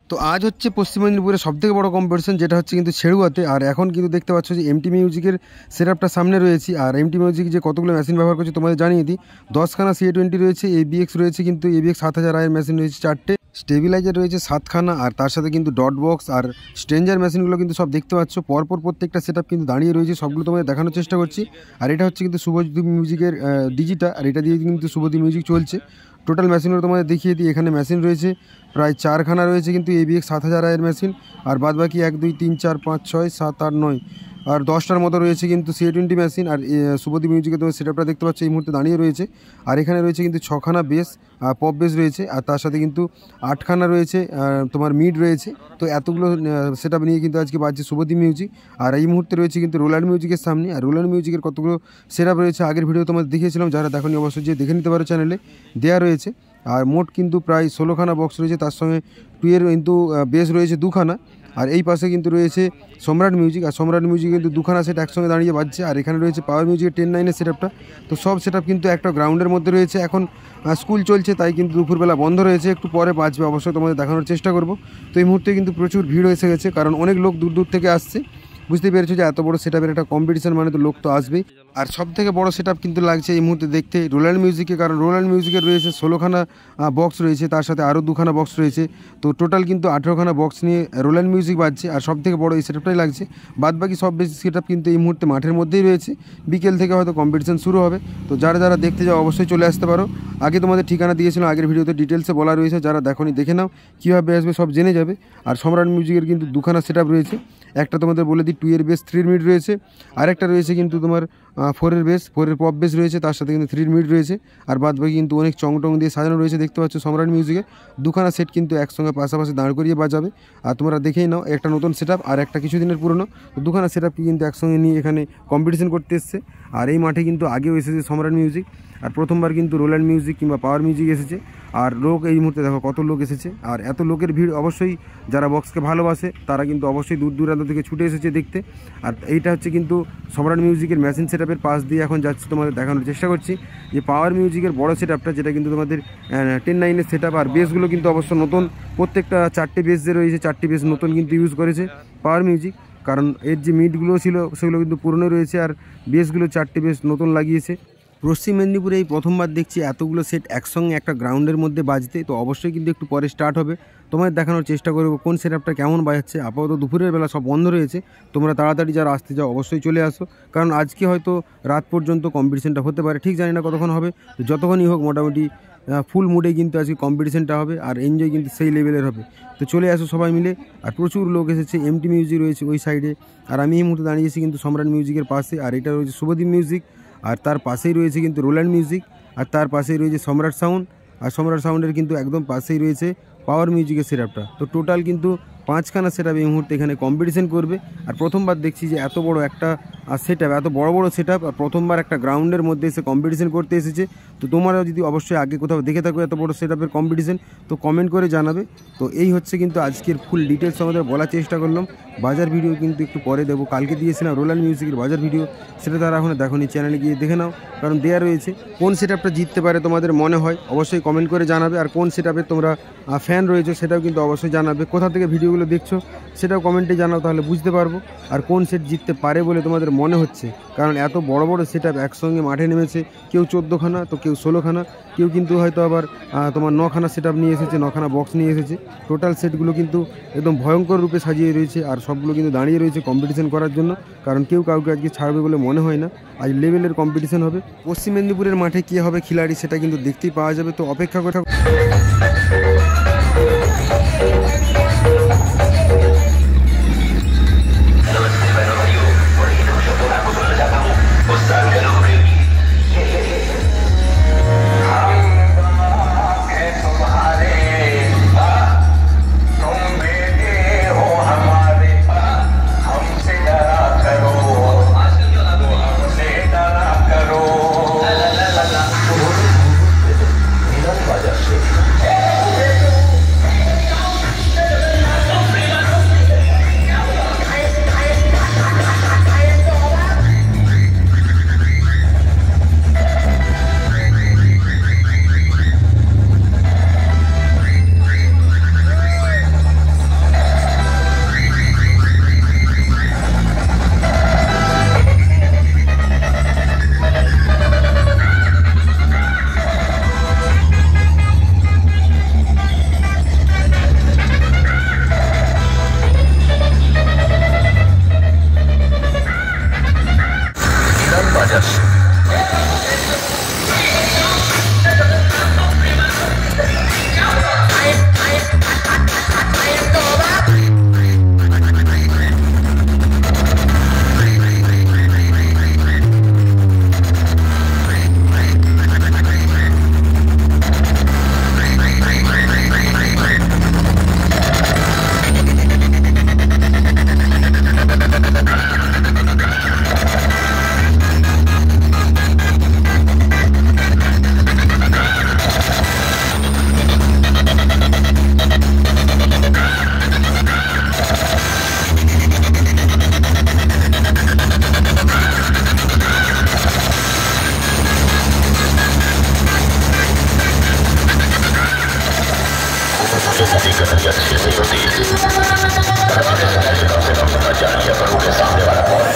তো আজ হচ্ছে পশ্চিম মেদিনীপুরের সবথেকে বড় কম্পিটিশন, যেটা হচ্ছে কিন্তু ছেড়ুয়াতে। আর এখন কিন্তু দেখতে পাচ্ছ যে এমটি মিউজিকের সেটআপটা সামনে রয়েছে। আর এমটি মিউজিক যে কতগুলো মেশিন ব্যবহার করছে তোমাদের জানিয়ে দিই। 10খানা CA20 রয়েছে, ABX রয়েছে, কিন্তু ABX 7000 এর মেশিন রয়েছে 4টে, স্টেবিলাইজার রয়েছে 7খানা, আর তার সাথে কিন্তু ডট বক্স আর স্ট্রেঞ্জার মেশিনগুলো কিন্তু সব দেখতে পাচ্ছ পরপর প্রত্যেকটা সেটআপ কিন্তু দাঁড়িয়ে রয়েছে। সবগুলো তোমাদের দেখানোর চেষ্টা করছি। আর এটা হচ্ছে কিন্তু শুভজ্যোতি মিউজিকের ডিজিটা, আর এটা দিয়ে কিন্তু শুভজ্যোতি মিউজিক চলছে। টোটাল মেশিনগুলো তোমাদের দেখিয়ে দিই। এখানে মেশিন রয়েছে প্রায় 4খানা রয়েছে কিন্তু ABX 7000 এর মেশিন, আর বাদ বাকি 1 2 3 4 5 6 7 8 9 আর 10টার মতো রয়েছে কিন্তু CA20 মেশিন। আর শুভজ্যোতি মিউজিকে তোমার সেটআপটা দেখতে পাচ্ছ এই মুহূর্তে দাঁড়িয়ে রয়েছে। আর এখানে রয়েছে কিন্তু 6খানা বেস, পপ বেস রয়েছে, আর তার সাথে কিন্তু 8খানা রয়েছে তোমার মিড রয়েছে। তো এতগুলো সেটআপ নিয়ে কিন্তু আজকে বাজছে শুভজ্যোতি মিউজিক। আর এই মুহূর্তে রয়েছে কিন্তু রোল্যান্ড মিউজিকের সামনে। আর রোল্যান্ড মিউজিকের কতগুলো সেটআপ রয়েছে আগের ভিডিও তোমাদের দেখিয়েছিলাম, যারা দেখোনি অবশ্যই যে দেখে নিতে পারো, চ্যানেলে দেওয়া রয়েছে। আর মোট কিন্তু প্রায় 16খানা বক্স রয়েছে, তার সঙ্গে 2 এর কিন্তু বেস রয়েছে 2খানা। আর এই পাশে কিন্তু রয়েছে সম্রাট মিউজিক, আর সম্রাট মিউজিক কিন্তু 2খানা সেট একসঙ্গে দাঁড়িয়ে বাজছে। আর এখানে রয়েছে পাওয়ার মিউজিকের 10-9 সেটআপটা। তো সব সেটআপ কিন্তু একটা গ্রাউন্ডের মধ্যে রয়েছে। এখন স্কুল চলছে, তাই কিন্তু দুপুরবেলা বন্ধ রয়েছে, একটু পরে বাজবে, অবশ্যই তোমাদের দেখানোর চেষ্টা করব। তো এই মুহূর্তে কিন্তু প্রচুর ভিড় এসে গেছে, কারণ অনেক লোক দূর দূর থেকে আসছে। বুঝতে পেরেছো যে এত বড় সেটআপের একটা কম্পিটিশন মানে তো লোক তো আসবেই। আর সবথেকে বড় সেটআপ কিন্তু লাগছে এই মুহূর্তে দেখতে রোল্যান্ড মিউজিকে, কারণ রোল্যান্ড মিউজিকের রয়েছে 16খানা বক্স রয়েছে, তার সাথে আরও 2খানা বক্স রয়েছে। তো টোটাল কিন্তু 18খানা বক্স নিয়ে রোল্যান্ড মিউজিক বাজছে, আর সবথেকে বড় এই সেটআপটাই লাগছে। বাদবাকি সব বেশি সেটআপ কিন্তু এই মুহূর্তে মাঠের মধ্যেই রয়েছে। বিকেল থেকে হয়তো কম্পিটিশন শুরু হবে। তো যারা যারা দেখতে যাও অবশ্যই চলে আসতে পারো। আগে তোমাদের ঠিকানা দিয়েছিলাম, আগের ভিডিওতে ডিটেলসে বলা রয়েছে, যারা দেখোনি দেখে নাও, কীভাবে আসবে সব জেনে যাবে। আর সম্রাট মিউজিকের কিন্তু 2খানা সেটআপ রয়েছে। একটা তোমাদের বলে দিই 2 এর বেস 3 মিড রয়েছে, আরেকটা রয়েছে কিন্তু তোমার 4 এর বেস, 4 এর পপ বেস রয়েছে, তার সাথে কিন্তু 3 মিড রয়েছে। আর বাদ বাকি কিন্তু অনেক চং দিয়ে সাজানো রয়েছে। দেখতে পাচ্ছ সম্রাট মিউজিকে 2খানা সেট কিন্তু একসঙ্গে পাশাপাশি দাঁড় করিয়ে বাজাবে। আর তোমরা দেখেই নাও, একটা নতুন সেটআপ আর একটা কিছুদিনের পুরনো, 2খানা সেটআপকে কিন্তু একসঙ্গে নিয়ে এখানে কম্পিটিশন করতে এসছে। আর এই মাঠে কিন্তু আগেও এসেছে সম্রাট মিউজিক, আর প্রথমবার কিন্তু রোল্যান্ড মিউজিক কিংবা পাওয়ার মিউজিক এসেছে। আর লোক এই মুহূর্তে দেখো কত লোক এসেছে। আর এত লোকের ভিড়, অবশ্যই যারা বক্সকে ভালোবাসে তারা কিন্তু অবশ্যই দূর দূরান্ত থেকে ছুটে এসেছে দেখতে। আর এইটা হচ্ছে কিন্তু সম্রাট মিউজিকের মেশিন সেটআপের পাশ দিয়ে এখন যাচ্ছি, তোমাদের দেখানোর চেষ্টা করছি যে পাওয়ার মিউজিকের বড় সেটআপটা, যেটা কিন্তু তোমাদের 10-9 সেটআপ। আর বেসগুলো কিন্তু অবশ্য নতুন, প্রত্যেকটা 4টে বেস যে রয়েছে 4টি বেস নতুন কিন্তু ইউজ করেছে পাওয়ার মিউজিক, কারণ এর যে মিডগুলো ছিল সেগুলো কিন্তু পুরনো রয়েছে, আর বেসগুলো 4টে বেস নতুন লাগিয়েছে। পশ্চিম মেদিনীপুরে এই প্রথমবার দেখছি এতগুলো সেট একসঙ্গে একটা গ্রাউন্ডের মধ্যে বাজতে। তো অবশ্যই কিন্তু একটু পরে স্টার্ট হবে, তোমাদের দেখানোর চেষ্টা করবো কোন সেটআপটা কেমন বাজাচ্ছে। আপাতত দুপুরের বেলা সব বন্ধ রয়েছে, তোমরা তাড়াতাড়ি যারা আসতে যাও অবশ্যই চলে আসো, কারণ আজকে হয়তো রাত পর্যন্ত কম্পিটিশনটা হতে পারে, ঠিক জানি না কতক্ষণ হবে। তো যতক্ষণই হোক মোটামুটি ফুল মুডে কিন্তু আজকে কম্পিটিশনটা হবে, আর এনজয় কিন্তু সেই লেভেলের হবে। তো চলে আসো সবাই মিলে। আর প্রচুর লোক এসেছে, এমটি মিউজিক রয়েছে ওই সাইডে, আর আমি এই মুহূর্তে দাঁড়িয়েছি কিন্তু সম্রাট মিউজিকের পাশে। আর এটা রয়েছে শুভদীপ মিউজিক, আর তার পাশেই রয়েছে কিন্তু রোল্যান্ড মিউজিক, আর তার পাশেই রয়েছে সম্রাট সাউন্ড, আর সম্রাট সাউন্ডের কিন্তু একদম পাশেই রয়েছে পাওয়ার মিউজিকের সেটআপটা। তো টোটাল কিন্তু 5খানা সেটআপ এই মুহূর্তে এখানে কম্পিটিশন করবে। আর প্রথমবার দেখছি যে এত বড় একটা সেটআপ, এত বড় বড় সেটআপ, আর প্রথমবার একটা গ্রাউন্ডের মধ্যে এসে কম্পিটিশন করতে এসেছে। তো তোমরাও যদি অবশ্যই আগে কোথাও দেখে থাকো এত বড় সেটআপের কম্পিটিশন, তো কমেন্ট করে জানাবে। তো এই হচ্ছে কিন্তু আজকের ফুল ডিটেলস আমাদের বলার চেষ্টা করলাম। বাজার ভিডিও কিন্তু একটু পরে দেবো, কালকে দিয়েছিলাম রোল্যান্ড মিউজিকের বাজার ভিডিও, সেটা তারা এখন দেখোনি, চ্যানেলে গিয়ে দেখে নাও, কারণ দেওয়া রয়েছে। কোন সেটআপটা জিততে পারে তোমাদের মনে হয় অবশ্যই কমেন্ট করে জানাবে। আর কোন সেটআপের তোমরা ফ্যান রয়েছে সেটাও কিন্তু অবশ্যই জানাবে। কোথা থেকে ভিডিওগুলো দেখছো সেটাও কমেন্টে জানাও, তাহলে বুঝতে পারবো। আর কোন সেট জিততে পারে বলে তোমাদের মনে হচ্ছে, কারণ এত বড় বড় সেটআপ একসঙ্গে মাঠে নেমেছে, কেউ 14খানা তো কেউ 16খানা, কেউ কিন্তু হয়তো আবার তোমার 9খানা সেটআপ নিয়ে এসেছে, 9খানা বক্স নিয়ে এসেছে। টোটাল সেটগুলো কিন্তু একদম ভয়ঙ্কর রূপে সাজিয়ে রয়েছে, আর সবগুলো কিন্তু দাঁড়িয়ে রয়েছে কম্পিটিশন করার জন্য, কারণ কেউ কাউকে আজকে ছাড়বে বলে মনে হয় না। আজ লেভেলের কম্পিটিশন হবে। পশ্চিম মেদিনীপুরের মাঠে কী হবে খিলাড়ি সেটা কিন্তু দেখতেই পাওয়া যাবে, তো অপেক্ষা করে থাকো। ये सभी गलती अच्छे से होती है। कम से कम पता जान लिया करो कि सामने वाला कौन है।